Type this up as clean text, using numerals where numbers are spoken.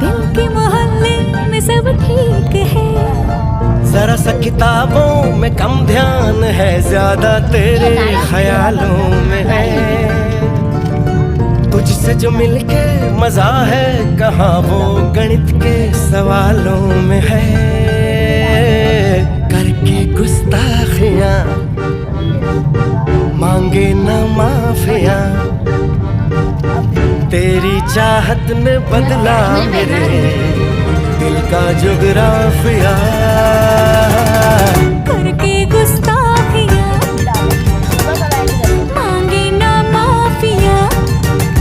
दिल के मोहल्ले में सब ठीक है। जरा सा किताबों में कम ध्यान है, ज्यादा तेरे ख्यालों में है। तुझसे जो मिलके मजा है, कहाँ वो गणित के सवालों में है। करके गुस्ताखियां मांगे न माफिया, तेरी चाहत ने बदला मेरे दिल का जुगराफिया।